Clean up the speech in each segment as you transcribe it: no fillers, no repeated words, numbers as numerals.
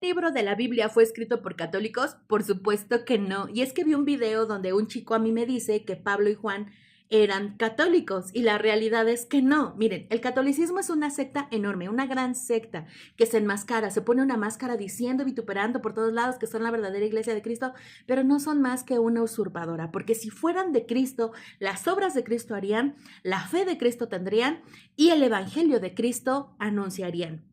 libro de la Biblia fue escrito por católicos? Por supuesto que no. Y es que vi un video donde un chico a mí me dice que Pablo y Juan eran católicos y la realidad es que no. Miren, el catolicismo es una secta enorme, una gran secta que se enmascara, se pone una máscara diciendo, vituperando por todos lados que son la verdadera iglesia de Cristo, pero no son más que una usurpadora, porque si fueran de Cristo, las obras de Cristo harían, la fe de Cristo tendrían y el evangelio de Cristo anunciarían.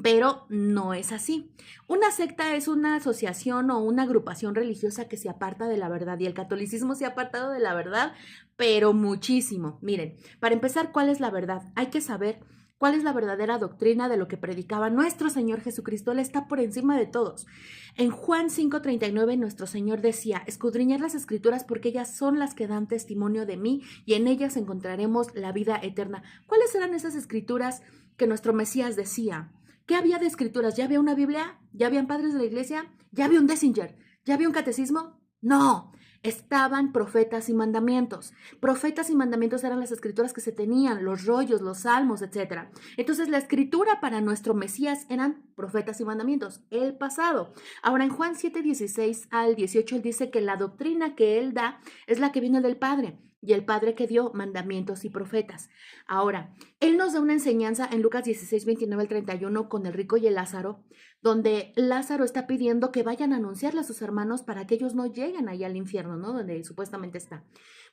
Pero no es así. Una secta es una asociación o una agrupación religiosa que se aparta de la verdad y el catolicismo se ha apartado de la verdad, pero muchísimo. Miren, para empezar, ¿cuál es la verdad? Hay que saber cuál es la verdadera doctrina de lo que predicaba nuestro Señor Jesucristo. Él está por encima de todos. En Juan 5:39 nuestro Señor decía, escudriñad las escrituras porque ellas son las que dan testimonio de mí y en ellas encontraremos la vida eterna. ¿Cuáles eran esas escrituras que nuestro Mesías decía? ¿Qué había de escrituras? ¿Ya había una Biblia? ¿Ya habían padres de la iglesia? ¿Ya había un Désinger? ¿Ya había un catecismo? No, estaban profetas y mandamientos. Profetas y mandamientos eran las escrituras que se tenían, los rollos, los salmos, etc. Entonces la escritura para nuestro Mesías eran profetas y mandamientos, el pasado. Ahora en Juan 7:16 al 18 él dice que la doctrina que él da es la que viene del Padre y el Padre que dio mandamientos y profetas. Ahora, él nos da una enseñanza en Lucas 16:29 al 31 con el rico y el Lázaro, donde Lázaro está pidiendo que vayan a anunciarle a sus hermanos para que ellos no lleguen allá al infierno, ¿no? Donde él supuestamente está.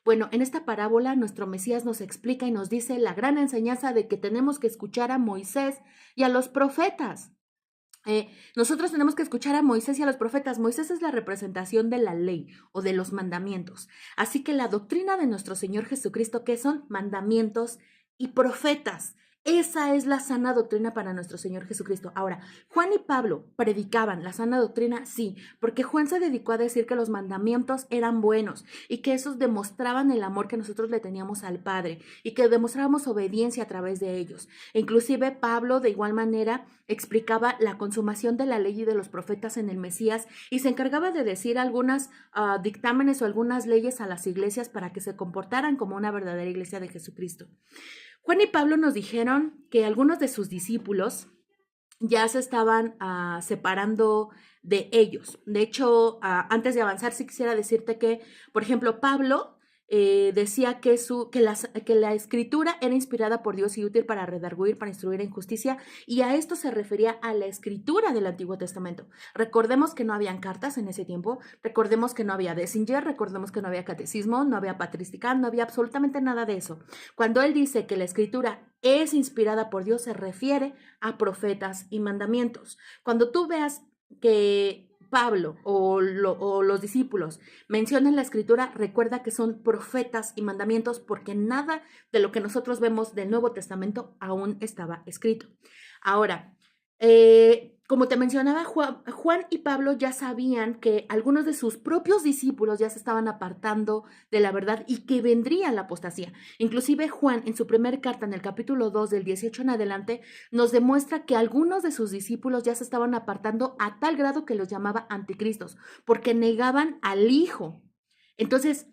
Bueno, en esta parábola nuestro Mesías nos explica y nos dice la gran enseñanza de que tenemos que escuchar a Moisés y a los profetas. Nosotros tenemos que escuchar a Moisés y a los profetas. Moisés es la representación de la ley o de los mandamientos. Así que la doctrina de nuestro Señor Jesucristo, que son mandamientos y profetas, esa es la sana doctrina para nuestro Señor Jesucristo. Ahora, Juan y Pablo predicaban la sana doctrina, sí, porque Juan se dedicó a decir que los mandamientos eran buenos y que esos demostraban el amor que nosotros le teníamos al Padre y que demostrábamos obediencia a través de ellos. E inclusive Pablo de igual manera explicaba la consumación de la ley y de los profetas en el Mesías y se encargaba de decir algunas dictámenes o algunas leyes a las iglesias para que se comportaran como una verdadera iglesia de Jesucristo. Juan y Pablo nos dijeron que algunos de sus discípulos ya se estaban separando de ellos. De hecho, antes de avanzar, sí quisiera decirte que, por ejemplo, Pablo decía que la escritura era inspirada por Dios y útil para redarguir, para instruir en justicia, y a esto se refería a la escritura del Antiguo Testamento. Recordemos que no habían cartas en ese tiempo, recordemos que no había Désinger, recordemos que no había catecismo, no había patrística, no había absolutamente nada de eso. Cuando él dice que la escritura es inspirada por Dios, se refiere a profetas y mandamientos. Cuando tú veas que Pablo o los discípulos mencionan la escritura, recuerda que son profetas y mandamientos porque nada de lo que nosotros vemos del Nuevo Testamento aún estaba escrito. Ahora, como te mencionaba, Juan y Pablo ya sabían que algunos de sus propios discípulos ya se estaban apartando de la verdad y que vendría la apostasía. Inclusive Juan, en su primer carta, en el capítulo 2, del 18 en adelante, nos demuestra que algunos de sus discípulos ya se estaban apartando a tal grado que los llamaba anticristos, porque negaban al Hijo. Entonces,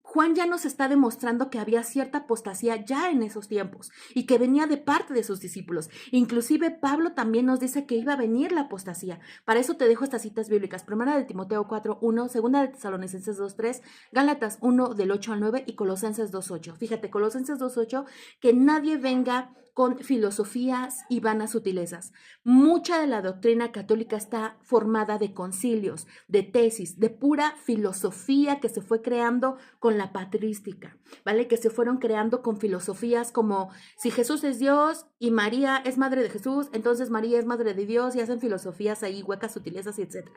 Juan ya nos está demostrando que había cierta apostasía ya en esos tiempos y que venía de parte de sus discípulos. Inclusive Pablo también nos dice que iba a venir la apostasía. Para eso te dejo estas citas bíblicas. Primera de Timoteo 4:1, Segunda de Tesalonicenses 2:3, Gálatas 1 del 8 al 9 y Colosenses 2:8. Fíjate, Colosenses 2:8, que nadie venga con filosofías y vanas sutilezas. Mucha de la doctrina católica está formada de concilios, de tesis, de pura filosofía que se fue creando con la patrística, ¿vale? Que se fueron creando con filosofías como si Jesús es Dios y María es madre de Jesús, entonces María es madre de Dios y hacen filosofías ahí, huecas, sutilezas, etc.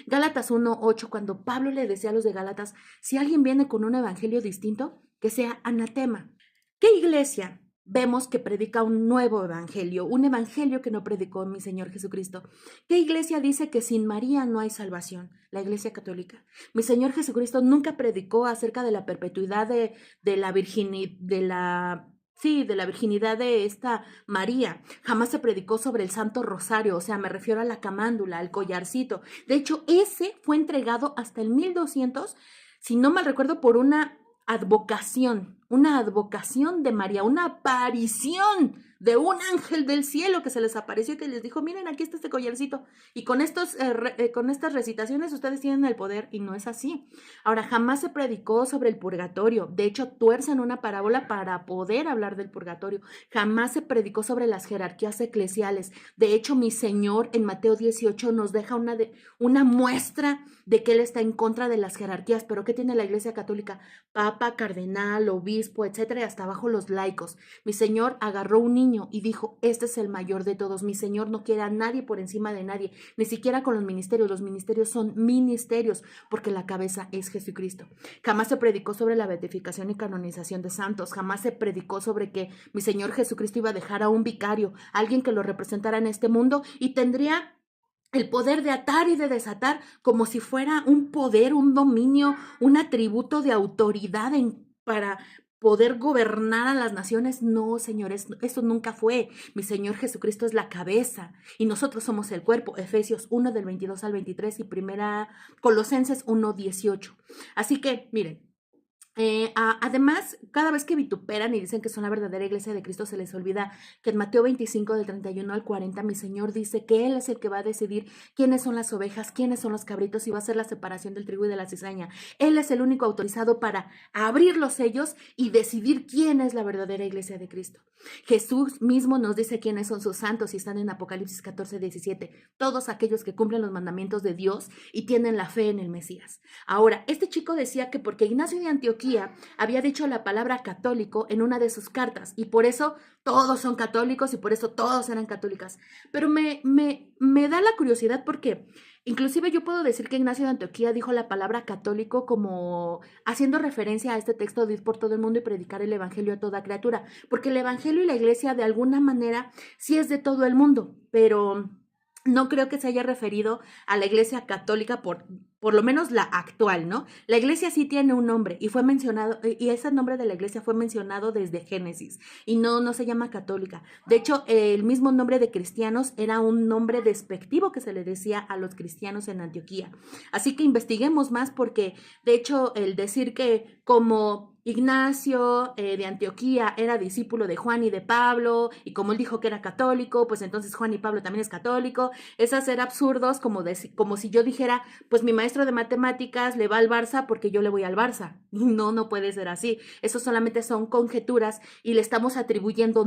Gálatas 1:8, cuando Pablo le decía a los de Gálatas, si alguien viene con un evangelio distinto, que sea anatema. ¿Qué iglesia vemos que predica un nuevo evangelio, un evangelio que no predicó mi Señor Jesucristo? ¿Qué iglesia dice que sin María no hay salvación? La Iglesia Católica. Mi Señor Jesucristo nunca predicó acerca de la perpetuidad de la virginidad, de la virginidad de esta María. Jamás se predicó sobre el Santo Rosario, o sea, me refiero a la camándula, al collarcito. De hecho, ese fue entregado hasta el 1200, si no mal recuerdo, por una advocación de María, una aparición de un ángel del cielo que se les apareció y que les dijo, miren, aquí está este collarcito, y con con estas recitaciones ustedes tienen el poder, y no es así. Ahora, jamás se predicó sobre el purgatorio. De hecho, tuercen una parábola para poder hablar del purgatorio. Jamás se predicó sobre las jerarquías eclesiales. De hecho, mi Señor en Mateo 18 nos deja una muestra de que Él está en contra de las jerarquías. Pero ¿qué tiene la Iglesia Católica? Papa, cardenal, obispo, etcétera, y hasta abajo los laicos. Mi Señor agarró un niño y dijo, este es el mayor de todos. Mi Señor no quiere a nadie por encima de nadie, ni siquiera con los ministerios. Los ministerios son ministerios, porque la cabeza es Jesucristo. Jamás se predicó sobre la beatificación y canonización de santos. Jamás se predicó sobre que mi Señor Jesucristo iba a dejar a un vicario, alguien que lo representara en este mundo y tendría el poder de atar y de desatar como si fuera un poder, un dominio, un atributo de autoridad para poder gobernar a las naciones. No, señores, eso nunca fue. Mi Señor Jesucristo es la cabeza y nosotros somos el cuerpo. Efesios 1 del 22 al 23 y primera Colosenses 1, 18. Así que, miren, además, cada vez que vituperan y dicen que son la verdadera iglesia de Cristo, se les olvida que en Mateo 25 del 31 al 40, mi Señor dice que Él es el que va a decidir quiénes son las ovejas, quiénes son los cabritos y va a hacer la separación del trigo y de la cizaña. Él es el único autorizado para abrir los sellos y decidir quién es la verdadera iglesia de Cristo. Jesús mismo nos dice quiénes son sus santos y están en Apocalipsis 14, 17. Todos aquellos que cumplen los mandamientos de Dios y tienen la fe en el Mesías. Ahora, este chico decía que porque Ignacio de Antioquía había dicho la palabra católico en una de sus cartas y por eso todos son católicos y por eso todos eran católicas. Pero me da la curiosidad porque inclusive yo puedo decir que Ignacio de Antioquía dijo la palabra católico como haciendo referencia a este texto de ir por todo el mundo y predicar el evangelio a toda criatura, porque el evangelio y la iglesia de alguna manera sí es de todo el mundo, pero no creo que se haya referido a la iglesia católica por lo menos la actual, ¿no? La iglesia sí tiene un nombre y fue mencionado, y ese nombre de la iglesia fue mencionado desde Génesis y no se llama católica. De hecho, el mismo nombre de cristianos era un nombre despectivo que se le decía a los cristianos en Antioquía. Así que investiguemos más porque, de hecho, el decir que como Ignacio de Antioquía era discípulo de Juan y de Pablo, y como él dijo que era católico, pues entonces Juan y Pablo también es católico, es hacer absurdos como si yo dijera, pues mi maestro de matemáticas le va al Barça porque yo le voy al Barça. No puede ser así. Eso solamente son conjeturas y le estamos atribuyendo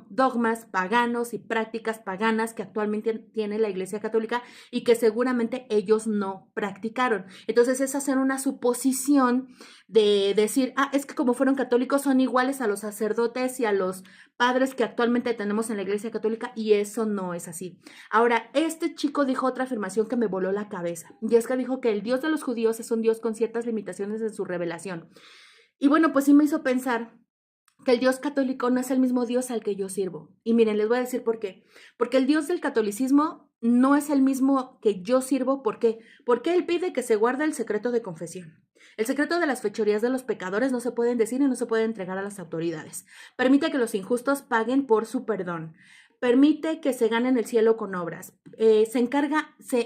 dogmas paganos y prácticas paganas que actualmente tiene la Iglesia Católica y que seguramente ellos no practicaron. Entonces es hacer una suposición de decir, es que como fueron católicos son iguales a los sacerdotes y a los padres que actualmente tenemos en la Iglesia Católica, y eso no es así. Ahora, este chico dijo otra afirmación que me voló la cabeza, y es que dijo que el Dios de los judíos es un Dios con ciertas limitaciones en su revelación. Y bueno, pues sí me hizo pensar que el Dios católico no es el mismo Dios al que yo sirvo. Y miren, les voy a decir por qué. Porque el Dios del catolicismo no es el mismo que yo sirvo. ¿Por qué? Porque Él pide que se guarde el secreto de confesión. El secreto de las fechorías de los pecadores no se pueden decir y no se pueden entregar a las autoridades. Permite que los injustos paguen por su perdón. Permite que se ganen el cielo con obras. Se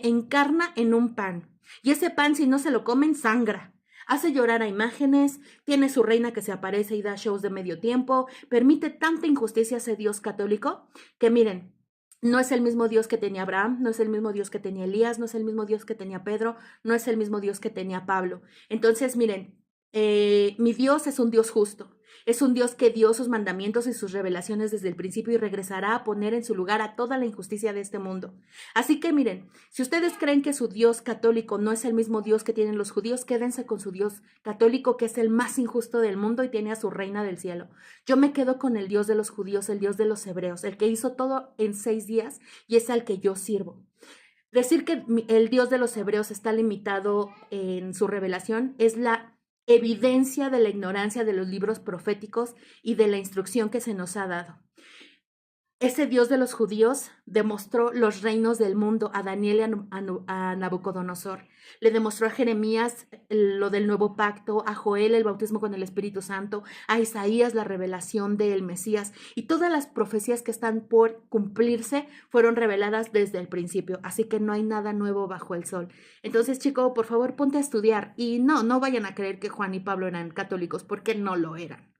encarna en un pan. Y ese pan, si no se lo comen, sangra. Hace llorar a imágenes, tiene su reina que se aparece y da shows de medio tiempo, permite tanta injusticia a ese Dios católico que miren, no es el mismo Dios que tenía Abraham, no es el mismo Dios que tenía Elías, no es el mismo Dios que tenía Pedro, no es el mismo Dios que tenía Pablo. Entonces, miren, mi Dios es un Dios justo. Es un Dios que dio sus mandamientos y sus revelaciones desde el principio y regresará a poner en su lugar a toda la injusticia de este mundo. Así que miren, si ustedes creen que su Dios católico no es el mismo Dios que tienen los judíos, quédense con su Dios católico, que es el más injusto del mundo y tiene a su reina del cielo. Yo me quedo con el Dios de los judíos, el Dios de los hebreos, el que hizo todo en 6 días y es al que yo sirvo. Decir que el Dios de los hebreos está limitado en su revelación es la evidencia de la ignorancia de los libros proféticos y de la instrucción que se nos ha dado. Ese Dios de los judíos demostró los reinos del mundo a Daniel y a Nabucodonosor. Le demostró a Jeremías lo del nuevo pacto, a Joel el bautismo con el Espíritu Santo, a Isaías la revelación del Mesías. Y todas las profecías que están por cumplirse fueron reveladas desde el principio. Así que no hay nada nuevo bajo el sol. Entonces, chico, por favor, ponte a estudiar. Y no vayan a creer que Juan y Pablo eran católicos, porque no lo eran.